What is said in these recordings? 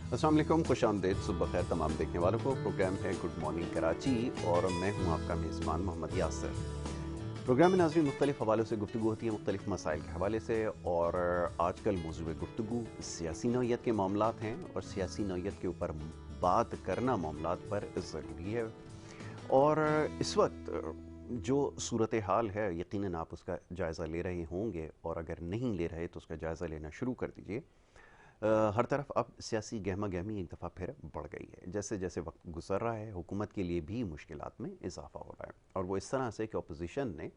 अस्सलाम वालेकुम, खुश आमदीद, सुबह खैर तमाम देखने वालों को। प्रोग्राम है गुड मॉर्निंग कराची और मैं हूँ आपका मेज़बान मोहम्मद यासिर। प्रोग्राम में नाज़रीन मुख्तलिफ हवालों से गुफ्तगू होती है, मुख्तलिफ मसाइल के हवाले से। और आजकल मौजूद गुफ्तगू सियासी नौइयत के मामलात हैं और सियासी नौइयत के ऊपर बात करना मामलात पर ज़रूरी है। और इस वक्त जो सूरत हाल है, यकीनन आप उसका जायज़ा ले रहे होंगे, और अगर नहीं ले रहे तो उसका जायज़ा लेना शुरू कर दीजिए। हर तरफ अब सियासी गहमा गहमी एक दफ़ा फिर बढ़ गई है। जैसे जैसे वक्त गुजर रहा है, हुकूमत के लिए भी मुश्किलात में इजाफा हो रहा है, और वो इस तरह से कि अपोजिशन ने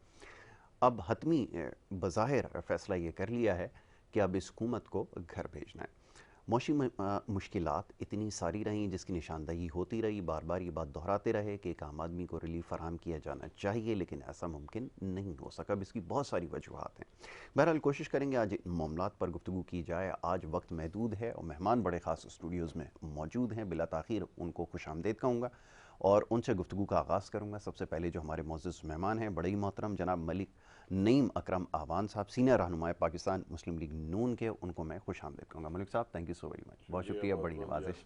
अब हतमी बज़ाहिर फ़ैसला ये कर लिया है कि अब इस हुकूमत को घर भेजना है। मौशी मुश्किलात इतनी सारी रहीं जिसकी निशानदही होती रही, बार बार ये बात दोहराते रहे कि एक आम आदमी को रिलीफ फराहम किया जाना चाहिए, लेकिन ऐसा मुमकिन नहीं हो सका। अब इसकी बहुत सारी वजूहात हैं। बहरहाल कोशिश करेंगे आज इन मामलात पर गुफ्तगू की जाए। आज वक्त महदूद है और मेहमान बड़े ख़ास स्टूडियोज़ में मौजूद हैं। बिला ताख़ीर उनको खुश आमदेद कहूँगा और उनसे गुफ्तगू का आगाज़ करूँगा। सबसे पहले जो हमारे मोअज़्ज़ज़ मेहमान हैं, बड़े ही मोहतरम जनाब मलिक नईम अकरम आवान साहब, सीनियर रहनुमाए पाकिस्तान मुस्लिम लीग नून के, उनको मैं खुश आमदेद कहूँगा। मलिक साहब, thank you so very much, बहुत शुक्रिया, बड़ी नवाजिश।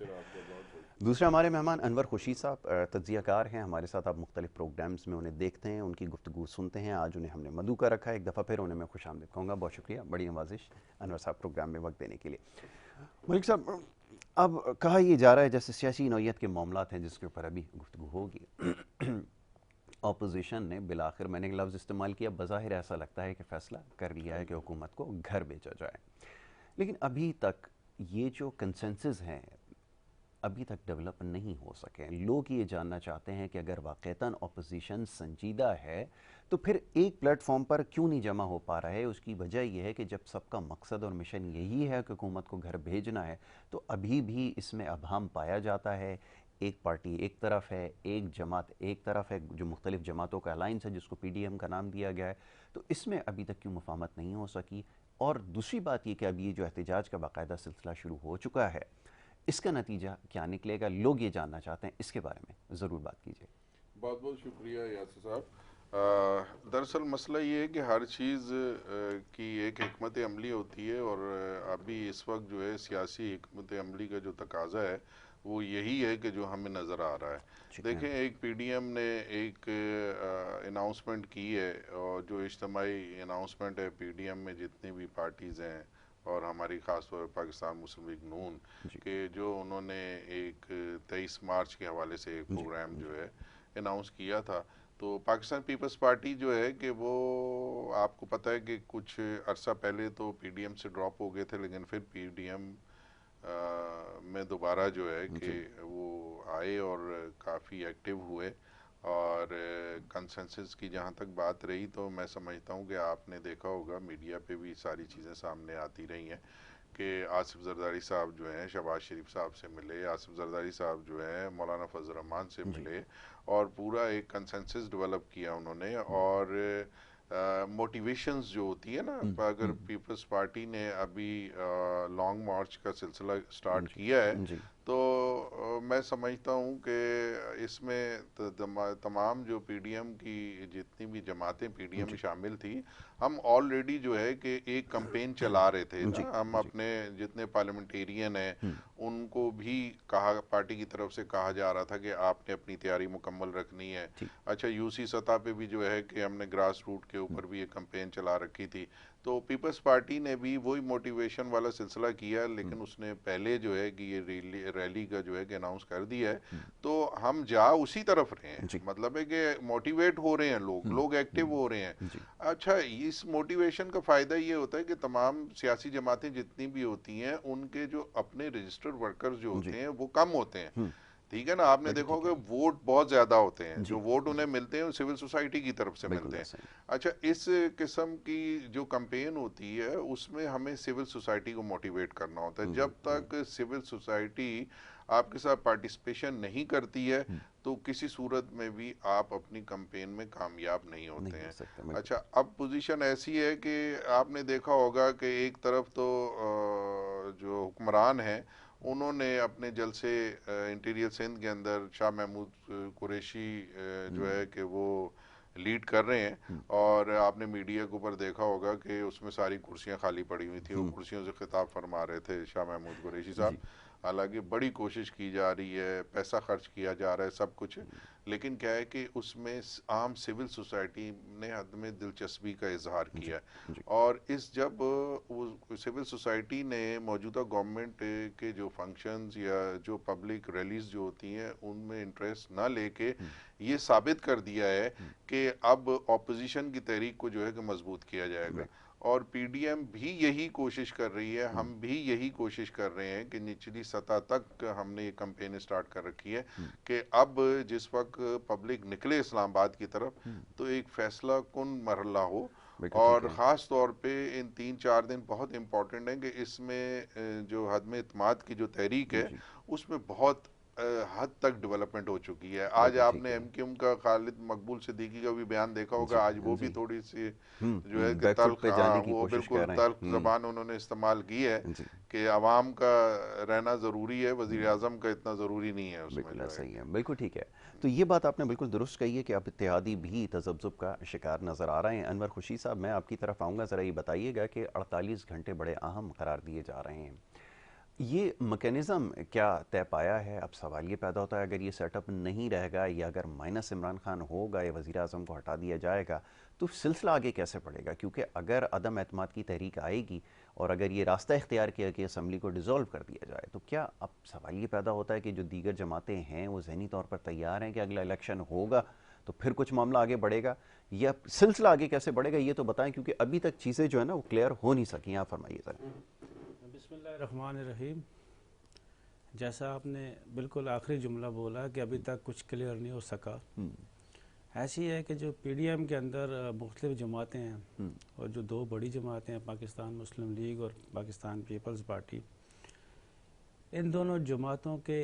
दूसरे हमारे मेहमान अनवर खुर्शीद साहब, तज्ज़ियाकार हैं, हमारे साथ आप मुख्तलिफ प्रोग्राम्स में उन्हें देखते हैं, उनकी गुफ्तगू सुनते हैं। आज उन्हें हमने मधु का रखा है, एक दफ़ा फिर उन्हें मैं खुश आमदेद कहूँगा। बहुत शुक्रिया, बड़ी नवाजिश अनवर साहब प्रोग्राम में वक्त देने के लिए। मलिक साहब, अब कहा यह जा रहा है जैसे सियासी नौइयत के मामलात हैं जिसके ऊपर अभी गुफ्तगू होगी। अपोजिशन ने बिलाखिर, मैंने एक लफ्ज़ इस्तेमाल किया, बज़ाहिर ऐसा लगता है कि फ़ैसला कर लिया है कि हुकूमत को घर भेजा जाए, लेकिन अभी तक ये जो कंसेंसस हैं अभी तक डेवलप नहीं हो सके। लोग ये जानना चाहते हैं कि अगर वाक़तन अपोजिशन संजीदा है तो फिर एक प्लेटफॉर्म पर क्यों नहीं जमा हो पा रहा है। उसकी वजह यह है कि जब सबका मकसद और मिशन यही है कि हुकूमत को घर भेजना है, तो अभी भी इसमें अभाम पाया जाता है। एक पार्टी एक तरफ है, एक जमात एक तरफ है, जो मुख्तलिफ जमातों का अलाइंस है जिसको PDM का नाम दिया गया है। तो इसमें अभी तक क्यों मुफाहमत नहीं हो सकी। और दूसरी बात ये कि अभी ये जो एहतजाज का बाकायदा सिलसिला शुरू हो चुका है, इसका नतीजा क्या निकलेगा, लोग ये जानना चाहते हैं। इसके बारे में ज़रूर बात कीजिए। बहुत बहुत शुक्रिया यासिर साहब। दरअसल मसला ये है कि हर चीज़ की एक हिकमत अमली होती है, और अभी इस वक्त जो है सियासी हिकमत अमली का जो तकाजा है वो यही है कि जो हमें नज़र आ रहा है। शुक्रिया। देखें, एक PDM ने एक अनाउंसमेंट की है, और जो इज्तमाही अनाउंसमेंट है PDM में जितनी भी पार्टीज़ हैं और हमारी ख़ास तौर पर पाकिस्तान मुस्लिम लीग नून जी के, जो उन्होंने एक 23 मार्च के हवाले से एक जी प्रोग्राम जी जो है अनाउंस किया था। तो पाकिस्तान पीपल्स पार्टी जो है कि वो, आपको पता है कि कुछ अरसा पहले तो PDM से ड्रॉप हो गए थे, लेकिन फिर PDM में दोबारा जो है कि जी वो आए और काफ़ी एक्टिव हुए। और कंसेंसस की जहाँ तक बात रही, तो मैं समझता हूँ कि आपने देखा होगा मीडिया पे भी सारी चीज़ें सामने आती रही हैं कि आसिफ जरदारी साहब जो हैं शहबाज शरीफ साहब से मिले, आसिफ जरदारी साहब जो हैं मौलाना फजल रहमान से जी मिले, और पूरा एक कंसेंसस डेवलप किया उन्होंने। और मोटिवेशंस जो होती है ना, अगर पीपल्स पार्टी ने अभी लॉन्ग मार्च का सिलसिला स्टार्ट जी किया है, जी तो मैं समझता हूँ कि इसमें तमाम जो PDM की जितनी भी जमातें PDM में जी शामिल थी, हम ऑलरेडी जो है कि एक कैंपेन चला रहे थे जी ना। हम जी अपने जितने पार्लियामेंटेरियन हैं उनको भी कहा, पार्टी की तरफ से कहा जा रहा था कि आपने अपनी तैयारी मुकम्मल रखनी है। ठीक। अच्छा, UC सतह पे भी जो है कि हमने ग्रास रूट के ऊपर भी एक कैंपेन चला रखी थी। तो पीपल्स पार्टी ने भी वही मोटिवेशन वाला सिलसिला किया, लेकिन उसने पहले जो है कि ये रैली का जो है कि अनाउंस कर दिया है। तो हम जा उसी तरफ रहे हैं, जी मतलब है कि मोटिवेट हो रहे हैं, लोग एक्टिव हो रहे हैं। जी अच्छा, इस मोटिवेशन का फ़ायदा ये होता है कि तमाम सियासी जमातें जितनी भी होती हैं, उनके जो अपने रजिस्टर्ड वर्कर्स जो जी होते हैं वो कम होते हैं। ठीक है ना, आपने बिल्कुल देखा ठीक होगा है। वोट बहुत ज़्यादा होते हैं, जो जी वोट उन्हें जी मिलते हैं वो सिविल सोसाइटी की तरफ से बिल्कुल मिलते हैं। ऐसा ही। अच्छा, इस किस्म की जो कैंपेन होती है उसमें हमें सिविल सोसाइटी को मोटिवेट करना होता है। जब तक सिविल सोसाइटी आपके साथ पार्टिसिपेशन नहीं करती है, तो किसी सूरत में भी आप अपनी कैंपेन में कामयाब नहीं होते नहीं हो हैं। सकता, बिल्कुल। अच्छा, अब पोजीशन ऐसी है कि आपने देखा होगा कि एक तरफ तो जो हुक्मरान हैं उन्होंने अपने जलसे इंटीरियर सिंध के अंदर शाह महमूद कुरैशी जो है कि वो लीड कर रहे हैं। और आपने मीडिया के ऊपर देखा होगा कि उसमें सारी कुर्सियां खाली पड़ी हुई थी, वो कुर्सियों से खिताब फरमा रहे थे शाह महमूद कुरैशी साहब। जी हालांकि बड़ी कोशिश की जा रही है, पैसा खर्च किया जा रहा है, सब कुछ, लेकिन क्या है कि उसमें आम सिविल सोसाइटी ने हद में दिलचस्पी का इजहार जी किया है। जी और इस जब वो सिविल सोसाइटी ने मौजूदा गवर्नमेंट के जो फंक्शंस या जो पब्लिक रैलीज जो होती हैं उनमें इंटरेस्ट ना लेके ये साबित कर दिया है कि अब ऑपोजिशन की तहरीक को जो है कि मजबूत किया जाएगा। राइट और पीडीएम भी यही कोशिश कर रही है, हम भी यही कोशिश कर रहे हैं कि निचली सतह तक हमने ये कैंपेन स्टार्ट कर रखी है कि अब जिस वक्त पब्लिक निकले इस्लामाबाद की तरफ तो एक फैसला कुन मरहला हो। बिल्कुल ठीक और है। ख़ास तौर पे इन 3-4 दिन बहुत इम्पोर्टेंट है कि इसमें जो हद में इत्माद की जो तहरीक है जी उसमें बहुत हद तक डेवलपमेंट हो चुकी है। आज बिल्कुल ठीक आपने है। एमक्यूएम का खालिद मकबूल सिद्दीकी का भी बयान देखा जी होगा, आज वो भी जी। थोड़ी सी जो है कि बैकफुट तल्ख, पे हाँ जाने की वो कोशिश बिल्कुल कर रहे तल्ख हैं। ज़बान उन्होंने इस्तेमाल की है जी कि अवाम का रहना ज़रूरी है, वज़ीर आज़म का इतना ज़रूरी नहीं है उसमें बिल्कुल जो ऐसा है ही कि। है, बिल्कुल ठीक है। तो ये बात आपने बिल्कुल दुरुस्त कही है कि अब इत्तेहादी भी तज़ब्ज़ुब का शिकार नज़र आ रहे हैं। अनवर खुशी साहब, मैं आपकी तरफ आऊँगा, ज़रा ये बताइएगा कि 48 घंटे बड़े अहम करार दिए जा रहे हैं, ये मैकेनिज़्म क्या तय पाया है? अब सवाल ये पैदा होता है, अगर ये सेटअप नहीं रहेगा या अगर माइनस इमरान खान होगा या वज़ीर आज़म को हटा दिया जाएगा तो सिलसिला आगे कैसे बढ़ेगा? क्योंकि अगर अदम एतमाद की तहरीक आएगी और अगर ये रास्ता इख्तियार किया कि असम्बली को डिज़ोल्व कर दिया जाए तो क्या, अब सवाल ये पैदा होता है कि जो दीगर जमातें हैं वो ज़हनी तौर पर तैयार हैं कि अगला इलेक्शन होगा तो फिर कुछ मामला आगे बढ़ेगा, या सिलसिला आगे कैसे बढ़ेगा ये तो बताएं, क्योंकि अभी तक चीज़ें जो है ना वो क्लियर हो नहीं सकी। आप फरमाइए ज़रा। बिस्मिल्लाहिर्रहमानिर्रहीम। जैसा आपने बिल्कुल आखिरी जुमला बोला कि अभी तक कुछ क्लियर नहीं हो सका, ऐसी है कि जो पीडीएम के अंदर मुख्तलिफ जमातें हैं और जो दो बड़ी जमातें हैं, पाकिस्तान मुस्लिम लीग और पाकिस्तान पीपल्स पार्टी, इन दोनों जमातों के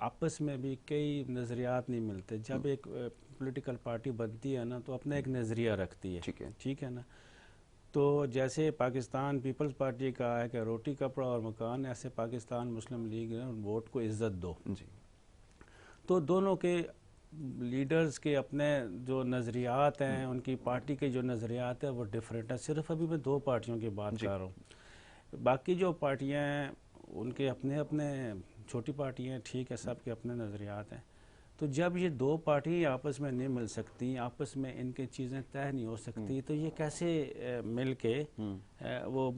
आपस में भी कई नज़रियात नहीं मिलते। जब एक पॉलिटिकल पार्टी बनती है ना तो अपना एक नज़रिया रखती है, ठीक है ना। तो जैसे पाकिस्तान पीपल्स पार्टी का है कि रोटी कपड़ा और मकान, ऐसे पाकिस्तान मुस्लिम लीग ने वोट को इज़्ज़त दो जी। तो दोनों के लीडर्स के अपने जो नज़रियात हैं, उनकी पार्टी के जो नज़रियात हैं वो डिफरेंट है। सिर्फ अभी मैं दो पार्टियों की बात कर रहा हूँ, बाकी जो पार्टियाँ हैं उनके अपने अपने, छोटी पार्टियाँ हैं ठीक है, सब के अपने नज़रियात हैं। तो जब ये दो पार्टी आपस में नहीं मिल सकती, आपस में इनकी चीज़ें तय नहीं हो सकती, तो ये कैसे मिल के वो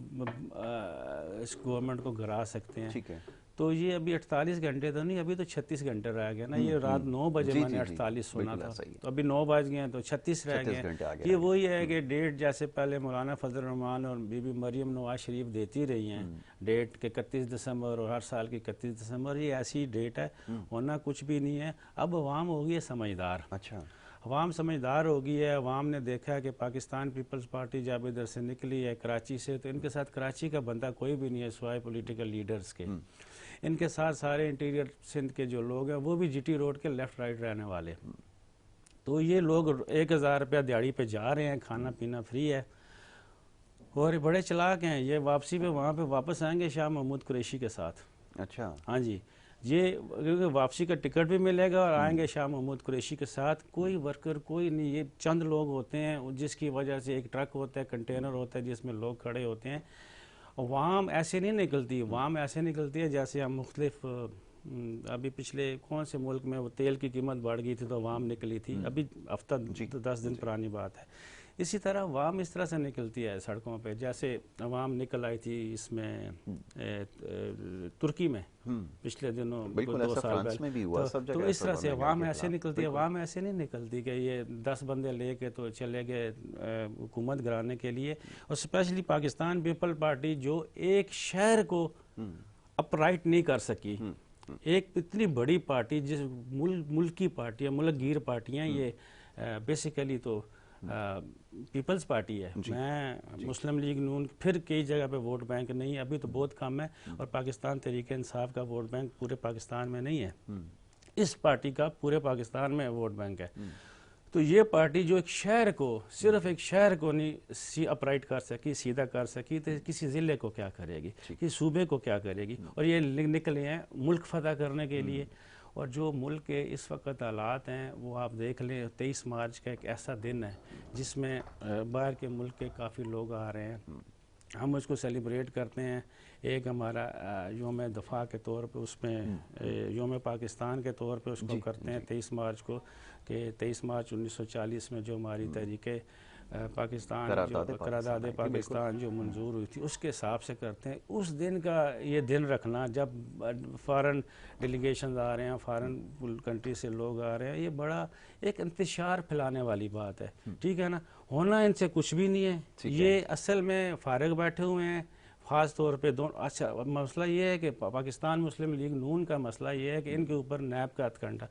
इस गवर्नमेंट को गिरा सकते हैं? ठीक है। तो ये अभी 48 घंटे तो नहीं, अभी तो 36 घंटे रह गए ना। ये रात 9 बजे मैंने 48 सुना था, तो अभी 9 बज गए हैं तो 36 रह गए। ये वही है कि डेट जैसे पहले मौलाना फजल रहमान और बीबी मरियम नवाज शरीफ देती रही हैं डेट के 31 दिसंबर और हर साल की 31 दिसंबर, ये ऐसी डेट है, वरना कुछ भी नहीं है। अब अवाम हो गई है समझदार। अच्छा, अवाम समझदार हो गई है। अवाम ने देखा है कि पाकिस्तान पीपल्स पार्टी जब इधर से निकली है कराची से, तो इनके साथ कराची का बंदा कोई भी नहीं है सिवाय पॉलिटिकल लीडर्स के। इनके साथ सारे इंटीरियर सिंध के जो लोग हैं वो भी जीटी रोड के लेफ्ट राइट रहने वाले। तो ये लोग 1000 रुपया दिहाड़ी पे जा रहे हैं, खाना पीना फ्री है और बड़े चलाक हैं। ये वापसी पे वहाँ पे वापस आएंगे शाह महमूद कुरैशी के साथ। अच्छा, हाँ जी, ये क्योंकि वापसी का टिकट भी मिलेगा और आएंगे शाह महमूद कुरैशी के साथ। कोई वर्कर कोई नहीं, ये चंद लोग होते हैं जिसकी वजह से एक ट्रक होता है, कंटेनर होता है जिसमें लोग खड़े होते हैं। अवाम ऐसे नहीं निकलती, अवाम ऐसे निकलती है जैसे हम मुख्तलिफ, अभी पिछले कौन से मुल्क में वो तेल की कीमत बढ़ गई थी तो अवाम निकली थी, अभी हफ्ता 10 दिन पुरानी बात है। इसी तरह अवाम इस तरह से निकलती है सड़कों पे, जैसे अवाम निकल आई थी इसमें तुर्की में पिछले दिनों 2 साल पहले। तो इस तरह से अवाम ऐसे निकलती है। अवाम ऐसे नहीं निकलती कि ये 10 बंदे लेके तो चले गए हुकूमत गिराने के लिए। और स्पेशली पाकिस्तान पीपल पार्टी जो एक शहर को अपराइट नहीं कर सकी, एक इतनी बड़ी पार्टी जिस मुल्क की पार्टी है, मुल्क गिर पार्टियाँ ये बेसिकली तो पीपल्स पार्टी है। मैं मुस्लिम लीग नून फिर कई जगह पे वोट बैंक नहीं है, अभी तो बहुत कम है, और पाकिस्तान तहरीक इंसाफ का वोट बैंक पूरे पाकिस्तान में नहीं है। इस पार्टी का पूरे पाकिस्तान में वोट बैंक है। तो ये पार्टी जो एक शहर को, सिर्फ एक शहर को नहीं अपराइट कर सकी, सीधा कर सकी, तो किसी ज़िले को क्या करेगी, किसी सूबे को क्या करेगी। और ये निकले हैं मुल्क फतह करने के लिए। और जो मुल्क के इस वक्त हालात हैं वो आप देख लें, 23 मार्च का एक ऐसा दिन है जिसमें बाहर के मुल्क के काफ़ी लोग आ रहे हैं, ہم اس کو سیلیبریٹ کرتے ہیں. ایک ہمارا یوم دفاع کے طور پہ اس میں یوم پاکستان کے طور پہ اس کو کرتے ہیں 23 مارچ کو, کہ 23 مارچ 1940 میں جو ہماری تحریک پاکستان جو قرارداد پاکستان جو منظور ہوئی تھی اس کے حساب سے کرتے ہیں. اس دن کا یہ دن رکھنا جب فارن ڈیلیگیشنز آ رہے ہیں, فارن کنٹری سے لوگ آ رہے ہیں, یہ بڑا ایک انتشار پھیلانے والی بات ہے. ٹھیک ہے نا, ہونا ان سے کچھ بھی نہیں ہے. یہ اصل میں فارغ بیٹھے ہوئے ہیں. خاص طور پہ اچھا مسئلہ یہ ہے کہ پاکستان مسلم لیگ نون کا مسئلہ یہ ہے کہ ان کے اوپر نیب کا ہتھکنڈا,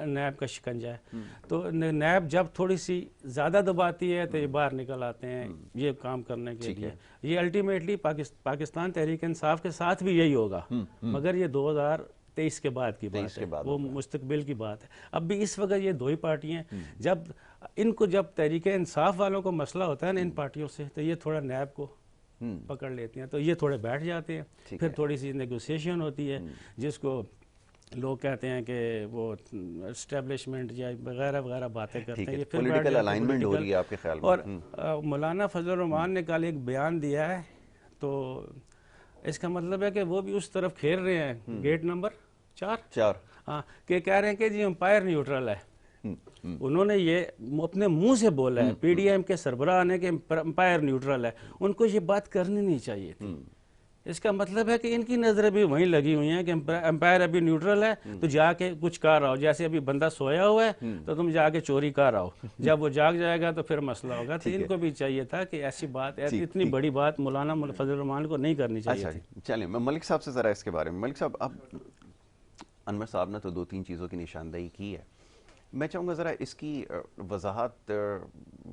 نیب کا شکنجہ ہے. تو نیب جب تھوڑی سی زیادہ دباتی ہے تو یہ باہر نکل آتے ہیں یہ کام کرنے کے لیے. یہ الٹیمیٹلی پاکستان تحریک انصاف کے ساتھ بھی یہی ہوگا, مگر یہ 2023 کے بعد کی بات ہے, وہ مستقبل کی بات ہے. اب بھی اس وقت یہ دو ہی پارٹی ہیں. جب تحریک انصاف والوں کو مسئلہ ہوتا ہے نا ان پارٹیوں سے, تو یہ تھوڑا نیب کو پکڑ لیتی ہیں, تو یہ تھوڑے بیٹھ جاتے ہیں. پھر تھوڑی سی نیگوسیشن ہوتی ہے جس کو لوگ کہتے ہیں کہ وہ اسٹیبلشمنٹ یا وغیرہ وغیرہ باتیں کرتے ہیں. یہ پھر پولیٹیکل الائنمنٹ ہو رہی ہے آپ کے خیال میں. اور مولانا فضل الرحمان نے کل ایک بیان دیا ہے, تو اس کا مطلب ہے کہ وہ بھی اس طرف کھیل رہے ہیں, گیٹ نمبر 4 ہاں, کہ کہہ رہے ہیں کہ جی امپائر نیوٹرل ہے. انہوں نے یہ اپنے منہ سے بولا ہے, پی ڈی ایم کے سربراہ نے, کہ امپائر نیوٹرل ہے. ان کو یہ بات کرنی نہیں چاہیے تھی. اس کا مطلب ہے کہ ان کی نظریں بھی وہیں لگی ہوئی ہیں کہ امپائر ابھی نیوٹرل ہے تو جا کے کچھ کر آؤ. جیسے ابھی بندہ سویا ہوا ہے تو تم جا کے چوری کر آؤ, جب وہ جاگ جائے گا تو پھر مسئلہ ہوگا. تو ان کو بھی چاہیے تھا کہ ایسی بات, اتنی بڑی بات مولانا فضل الرحمان کو نہیں کرنی چاہیے تھی. چلیں میں ملک صاحب سے ذرا اس کے بارے میں. ملک صاحب, اب انور صاحب نے تو 2-3 چیزوں کی نشاندہی کی ہے. میں چاہوں گا ذرا اس کی وضاحت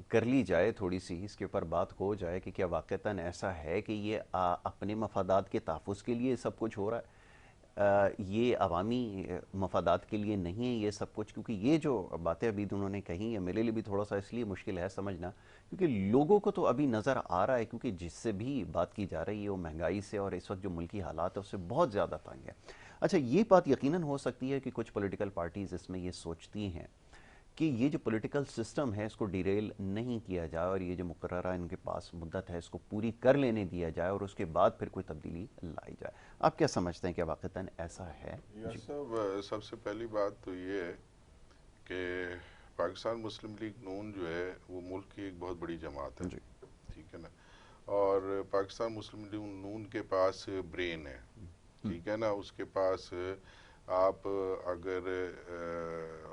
کر لی جائے, تھوڑی سی اس کے اوپر بات ہو جائے کہ کیا واقعتاً ایسا ہے کہ یہ اپنے مفادات کے تحفظ کے لیے سب کچھ ہو رہا ہے, یہ عوامی مفادات کے لیے نہیں ہے یہ سب کچھ. کیونکہ یہ جو باتیں ابھی انہوں نے کہیں ہیں میرے لیے بھی تھوڑا سا اس لیے مشکل ہے سمجھنا, کیونکہ لوگوں کو تو ابھی نظر آ رہا ہے, کیونکہ جس سے بھی بات کی جا رہی ہے وہ مہنگائی سے اور اس وقت جو ملکی حالات ہے اس سے بہت زیادہ تنگ ہے. اچھا, یہ بات یقیناً ہو سکتی ہے کہ کچھ پولیٹیکل پارٹیز اس میں یہ سوچتی ہیں کہ یہ جو پولیٹیکل سسٹم ہے اس کو ڈیریل نہیں کیا جائے اور یہ جو مقررہ ان کے پاس مدت ہے اس کو پوری کر لینے دیا جائے اور اس کے بعد پھر کوئی تبدیلی لائی جائے. آپ کیا سمجھتے ہیں کہ واقعتاً ایسا ہے؟ سب سے پہلی بات تو یہ ہے کہ پاکستان مسلم لیگ نون جو ہے وہ ملک کی ایک بہت بڑی جماعت ہے. ٹھیک ہے نا, اور پاکستان مسلم لیگ نون کے پاس برین ہے. ٹھیک ہے نا, اس کے پاس آپ اگر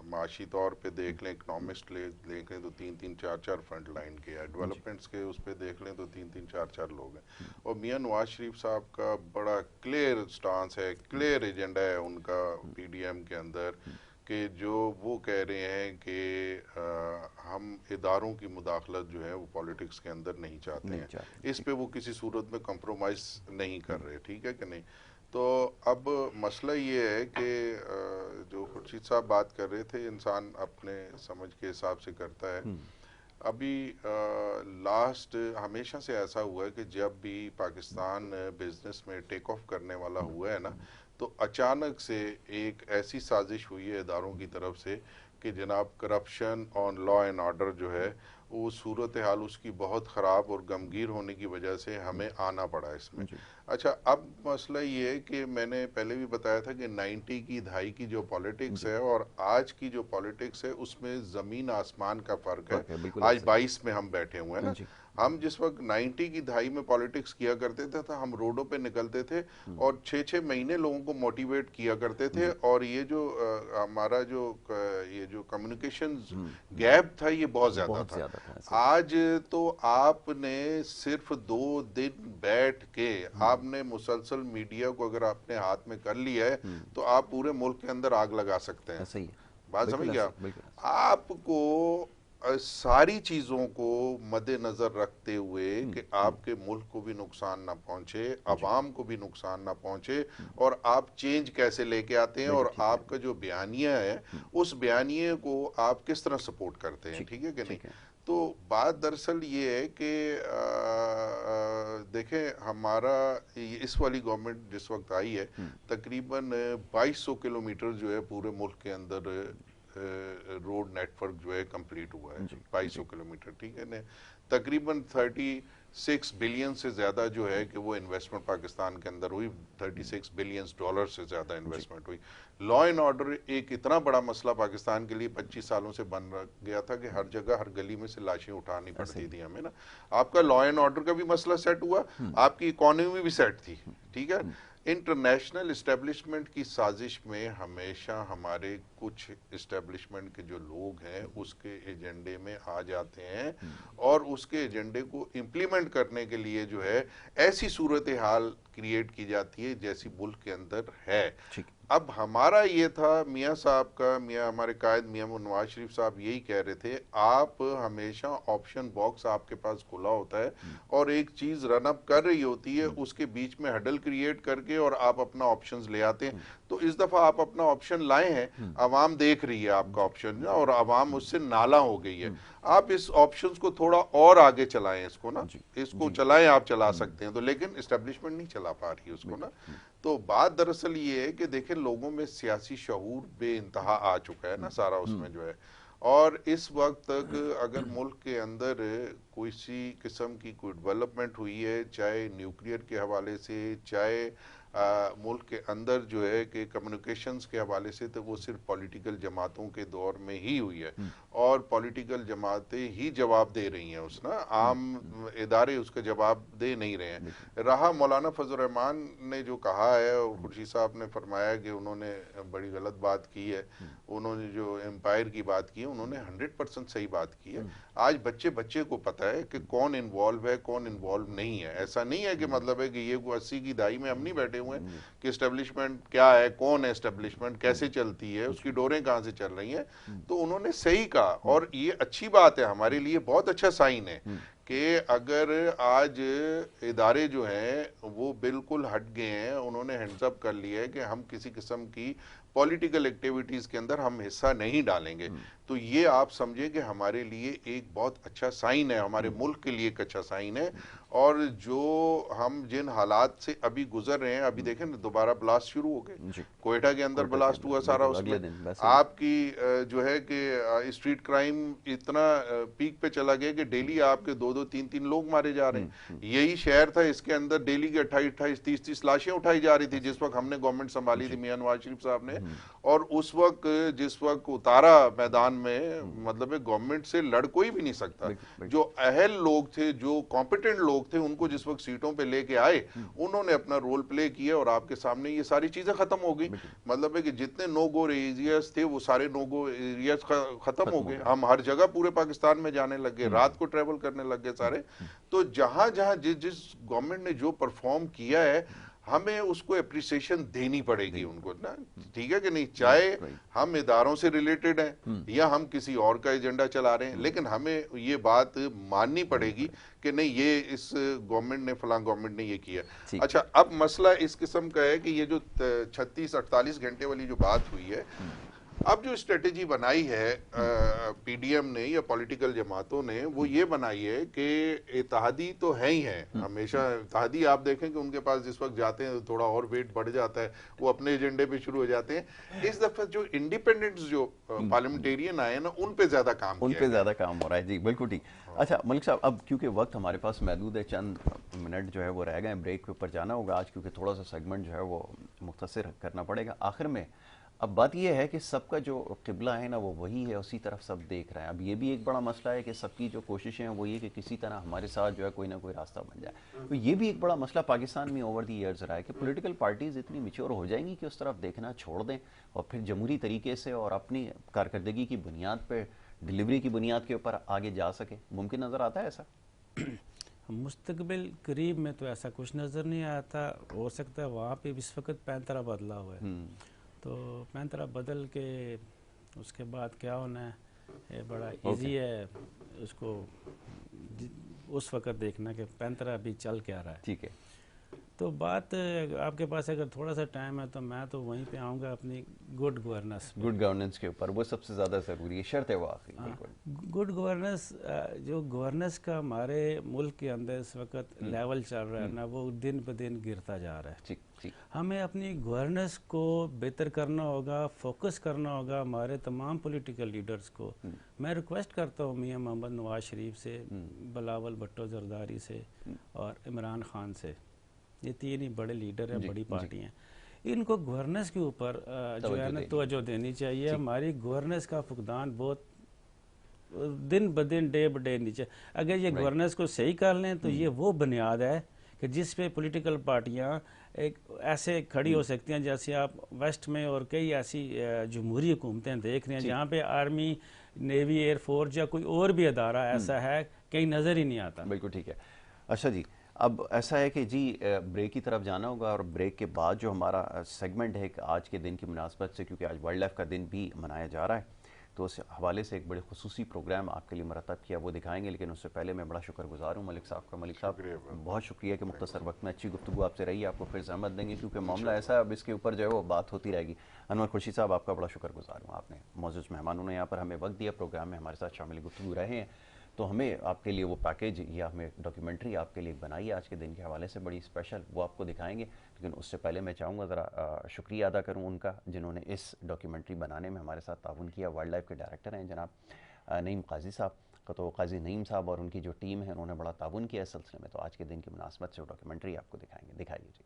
معاشی طور پہ دیکھ لیں, اکنامسٹ دیکھ لیں تو 3-4 فرنٹ لائن کے ہیں, ڈیولپمنٹس کے اس پہ دیکھ لیں تو 3-4 لوگ ہیں. اور میاں نواز شریف صاحب کا بڑا کلیئر سٹانس ہے, کلیئر ایجنڈا ہے ان کا پی ڈی ایم کے اندر, کہ جو وہ کہہ رہے ہیں کہ ہم اداروں کی مداخلت جو ہے وہ پولیٹکس کے اندر نہیں چاہتے ہیں, اس پہ وہ کسی صورت میں کمپرومائز نہیں کر رہے. ٹھیک ہے کہ نہیں. تو اب مسئلہ یہ ہے کہ جو خورشید صاحب بات کر رہے تھے, انسان اپنے سمجھ کے حساب سے کرتا ہے. ابھی لاسٹ ہمیشہ سے ایسا ہوا ہے کہ جب بھی پاکستان بزنس میں ٹیک آف کرنے والا ہوا ہے نا, تو اچانک سے ایک ایسی سازش ہوئی ہے اداروں کی طرف سے کہ جناب کرپشن اور لا اینڈ آرڈر جو ہے وہ صورتحال اس کی بہت خراب اور غمگیر ہونے کی وجہ سے ہمیں آنا پڑا اس میں. اچھا, اب مسئلہ یہ ہے کہ میں نے پہلے بھی بتایا تھا کہ 90 کی دہائی کی جو پولیٹکس ہے اور آج کی جو پولیٹکس ہے اس میں زمین آسمان کا فرق ہے. آج 22 میں ہم بیٹھے ہوئے ہیں نا, ہم جس وقت 90 کی دہائی میں پولیٹکس کیا کرتے تھے تو ہم روڈوں پہ نکلتے تھے اور 6 مہینے لوگوں کو موٹیویٹ کیا کرتے تھے, اور یہ جو ہمارا جو کمیونیکیشن گیپ تھا یہ بہت زیادہ تھا. آج تو آپ نے صرف 2 دن بیٹھ کے آپ نے مسلسل میڈیا کو اگر آپ نے ہاتھ میں کر لیا ہے تو آپ پورے ملک کے اندر آگ لگا سکتے ہیں. بات سمجھ گیا. آپ کو ساری چیزوں کو مد نظر رکھتے ہوئے کہ آپ کے ملک کو بھی نقصان نہ پہنچے, عوام کو بھی نقصان نہ پہنچے, اور آپ چینج کیسے لے کے آتے ہیں اور آپ کا جو بیانیہ ہے اس بیانیے کو آپ کس طرح سپورٹ کرتے ہیں. ٹھیک ہے کہ نہیں. تو بات دراصل یہ ہے کہ دیکھیں ہمارا اس والی گورنمنٹ جس وقت آئی ہے تقریباً 2200 کلومیٹر جو ہے پورے ملک کے اندر रोड नेटवर्क जो है कंप्लीट हुआ है 2200 किलोमीटर, ठीक है ना। तकरीबन 36 बिलियन से ज़्यादा जो है कि वो इन्वेस्टमेंट पाकिस्तान के अंदर हुई, 36 बिलियन डॉलर से ज़्यादा इन्वेस्टमेंट हुई। लॉ एंड ऑर्डर एक इतना बड़ा मसला पाकिस्तान के लिए 25 सालों से बन गया था कि हर जगह हर गली में से लाशें उठानी पड़ती थी हमें ना। आपका लॉ एंड ऑर्डर का भी मसला सेट हुआ, आपकी इकोनॉमी भी सेट थी, ठीक है। इंटरनेशनल इस्टेब्लिशमेंट की साजिश में हमेशा हमारे कुछ इस्टेब्लिशमेंट के जो लोग हैं उसके एजेंडे में आ जाते हैं और उसके एजेंडे को इम्प्लीमेंट करने के लिए जो है ऐसी सूरत हाल क्रिएट की जाती है जैसी मुल्क के अंदर है। अब हमारा ये था मियाँ साहब का, मियाँ हमारे कायद मियाँ नवाज शरीफ साहब यही कह रहे थे, आप हमेशा ऑप्शन बॉक्स आपके पास खुला होता है और एक चीज़ रन अप कर रही होती है, उसके बीच में हडल क्रिएट करके और आप अपना ऑप्शंस ले आते हैं। तो इस दफ़ा आप अपना ऑप्शन लाए हैं, आवाम देख रही है आपका ऑप्शन और आवाम उससे नाला हो गई है। आप इस ऑप्शंस को थोड़ा और आगे चलाएं, इसको ना, इसको चलाएं, आप चला सकते हैं तो, लेकिन एस्टेब्लिशमेंट नहीं चला पा रही है उसको ना। तो बात दरअसल ये है कि देखें लोगों में सियासी शऊर बेइंतहा आ चुका है ना सारा उसमें जो है, और इस वक्त तक अगर मुल्क के अंदर कोई सी किस्म की कोई डेवलपमेंट हुई है, चाहे न्यूक्लियर के हवाले से, चाहे मुल्क के अंदर जो है कि कम्युनिकेशंस के हवाले से, तो वो सिर्फ पॉलिटिकल जमातों के दौर में ही हुई है और पॉलिटिकल जमातें ही जवाब दे रही हैं उस ना, आम इदारे उसका जवाब दे नहीं रहे हैं। रहा मौलाना फजल रहमान ने जो कहा है और खुर्शीद साहब ने फरमाया कि उन्होंने बड़ी गलत बात की है, उन्होंने जो एम्पायर की बात की है उन्होंने 100% सही बात की है। आज बच्चे बच्चे को पता है कि कौन इन्वॉल्व है कौन इन्वॉल्व नहीं है। ऐसा नहीं है कि मतलब है कि ये 80 की दहाई में हम नहीं बैठे हुए हैं कि एस्टेब्लिशमेंट क्या है, कौन है एस्टेब्लिशमेंट, कैसे चलती है, उसकी डोरें कहाँ से चल रही हैं। तो उन्होंने सही कहा और ये अच्छी बात है, हमारे लिए बहुत अच्छा साइन है कि अगर आज इदारे जो हैं वो बिल्कुल हट गए हैं, उन्होंने हैंड्स अप कर लिया है कि हम किसी किस्म की पॉलिटिकल एक्टिविटीज़ के अंदर हम हिस्सा नहीं डालेंगे। तो ये आप समझें कि हमारे लिए एक बहुत अच्छा साइन है, हमारे मुल्क के लिए एक अच्छा साइन है। और जो हम जिन हालात से अभी गुजर रहे हैं, अभी देखें ना दोबारा ब्लास्ट शुरू हो गए, कोयटा के अंदर ब्लास्ट हुआ सारा, उसमें आपकी जो है कि स्ट्रीट क्राइम इतना पीक पे चला गया कि डेली आपके 2-2, 3-3 लोग मारे जा रहे हैं। यही शहर था, इसके अंदर डेली के 28-28, 30-30 लाशें उठाई जा रही थी जिस वक्त हमने गवर्नमेंट संभाली थी मियां नवाज शरीफ साहब ने। और उस वक्त जिस वक्त उतारा मैदान में, मतलब गवर्नमेंट से लड़ कोई भी नहीं सकता। जो अहल लोग थे, जो कॉम्पिटेंट लोग थे, उनको जिस वक्त सीटों पे लेके आए उन्होंने अपना रोल प्ले किया और आपके सामने ये सारी चीजें खत्म हो गई। मतलब है कि जितने नो गो एरियाज थे वो सारे नो गो एरियाज खत्म हो गए। हम हर जगह पूरे पाकिस्तान में जाने लग गए, रात को ट्रेवल करने लग गए सारे। तो जहां जहां जिस गवर्नमेंट ने जो परफॉर्म किया है हमें उसको एप्रिसिएशन देनी पड़ेगी उनको ना, ठीक है कि नहीं। चाहे हम इदारों से रिलेटेड हैं या हम किसी और का एजेंडा चला रहे हैं, लेकिन हमें ये बात माननी पड़ेगी कि नहीं ये इस गवर्नमेंट ने, फलां गवर्नमेंट ने ये किया। अच्छा, अब मसला इस किस्म का है कि ये जो 36-48 घंटे वाली जो बात हुई है, अब जो स्ट्रेटेजी बनाई है पीडीएम ने या पॉलिटिकल जमातों ने, वो ये बनाई है कि इत्तेहादी तो है ही है, हमेशा इत्तेहादी आप देखें कि उनके पास जिस वक्त जाते हैं तो थोड़ा और वेट बढ़ जाता है, वो अपने एजेंडे पे शुरू हो जाते हैं। इस दफा जो इंडिपेंडेंट्स जो पार्लियामेंटेरियन आए ना, उन पे ज्यादा काम हो रहा है। जी बिल्कुल ठीक। अच्छा मलिक साहब, अब क्योंकि वक्त हमारे पास महदूद है, चंद मिनट जो है वो रह गए, ब्रेक के ऊपर जाना होगा आज, क्योंकि थोड़ा सा सेगमेंट जो है वो मुख्तसर करना पड़ेगा। आखिर में अब बात यह है कि सबका जो क़िबला है ना वो वही है, उसी तरफ सब देख रहे हैं। अब ये भी एक बड़ा मसला है कि सबकी जो कोशिशें हैं वो ये कि किसी तरह हमारे साथ जो है कोई ना कोई रास्ता बन जाए। तो ये भी एक बड़ा मसला पाकिस्तान में ओवर दी ईयर्स रहा है कि पॉलिटिकल पार्टीज़ इतनी मैच्योर हो जाएंगी कि उस तरफ देखना छोड़ दें और फिर जमहूरी तरीके से और अपनी कारकर्दगी की बुनियाद पर, डिलीवरी की बुनियाद के ऊपर आगे जा सके। मुमकिन नज़र आता है ऐसा? मुस्तकबिल करीब में तो ऐसा कुछ नज़र नहीं आता। हो सकता है वहाँ पे इस वक्त पैंतरा बदला हुआ है, तो पैंतरा बदल के उसके बाद क्या होना है, ये बड़ा इजी है उसको उस वक्त देखना कि पैंतरा अभी चल क्या रहा है। ठीक है। تو بات آپ کے پاس اگر تھوڑا سا ٹائم ہے تو میں تو وہیں پہ آؤں گا اپنی گڈ گورننس، گڈ گورننس کے اوپر، وہ سب سے زیادہ ضروری ہے، شرط ہے وہ آخری. بالکل گڈ گورننس. جو گورننس کا ہمارے ملک کے اندر اس وقت لیول چل رہا ہے نا، وہ دن بہ دن گرتا جا رہا ہے. ٹھیک ٹھیک. ہمیں اپنی گورننس کو بہتر کرنا ہوگا، فوکس کرنا ہوگا ہمارے تمام پولیٹیکل لیڈرز کو. میں ریکویسٹ کرتا ہوں میاں محمد نواز شریف سے، بلاول بھٹو زرداری سے اور عمران خان سے، یہ تین ہی بڑے لیڈر ہیں، بڑی پارٹی ہیں، ان کو گورننس کے اوپر جو ہے نا توجہ دینی چاہیے. ہماری گورننس کا فقدان بہت دن بہ دن، ڈے بہ ڈے نیچے. اگر یہ گورننس کو صحیح کر لیں تو یہ وہ بنیاد ہے کہ جس پہ پولیٹیکل پارٹیاں ایک ایسے کھڑی ہو سکتی ہیں، جیسے آپ ویسٹ میں اور کئی ایسی جمہوری حکومتیں دیکھ رہے ہیں جہاں پہ آرمی، نیوی، ایئر فورس یا کوئی اور بھی ادارہ ایسا ہے کہیں نظر ہی نہیں آتا. بالکل ٹھیک ہے. اچھا جی، اب ایسا ہے کہ جی بریک کی طرف جانا ہوگا، اور بریک کے بعد جو ہمارا سیگمنٹ ہے آج کے دن کی مناسبت سے، کیونکہ آج ورلڈ لائف کا دن بھی منایا جا رہا ہے، تو اس حوالے سے ایک بڑے خصوصی پروگرام آپ کے لیے مرتب کیا، وہ دکھائیں گے. لیکن اس سے پہلے میں بڑا شکر گزار ہوں ملک صاحب کا. ملک صاحب بہت شکریہ کہ مختصر وقت میں اچھی گفتگو آپ سے رہی ہے. آپ کو پھر زحمت دیں گے کیونکہ معاملہ ایسا ہے، اب اس کے اوپر جو ہے وہ بات ہوتی رہے گی. انور خورشید صاحب، آپ کا بڑا شکر گزار ہوں. آپ نے معزز مہمانوں نے یہاں پر ہمیں وقت دیا، پروگرام میں ہمارے ساتھ شامل گفتگو رہے ہیں، تو ہمیں آپ کے لیے وہ پیکیج یا ہمیں ڈاکیومنٹری آپ کے لیے بنائی ہے آج کے دن کے حوالے سے، بڑی اسپیشل، وہ آپ کو دکھائیں گے. لیکن اس سے پہلے میں چاہوں گا ذرا شکریہ ادا کروں ان کا جنہوں نے اس ڈاکیومنٹری بنانے میں ہمارے ساتھ تعاون کیا. ورلڈ لائف کے ڈائریکٹر ہیں جناب نعیم قاضی صاحب، تو قاضی نعیم صاحب اور ان کی جو ٹیم ہے انہوں نے بڑا تعاون کیا اس سلسلے میں. تو آج کے دن کی مناسبت سے وہ ڈاکیومنٹری آپ کو دکھائیں گے. دکھائیے جی.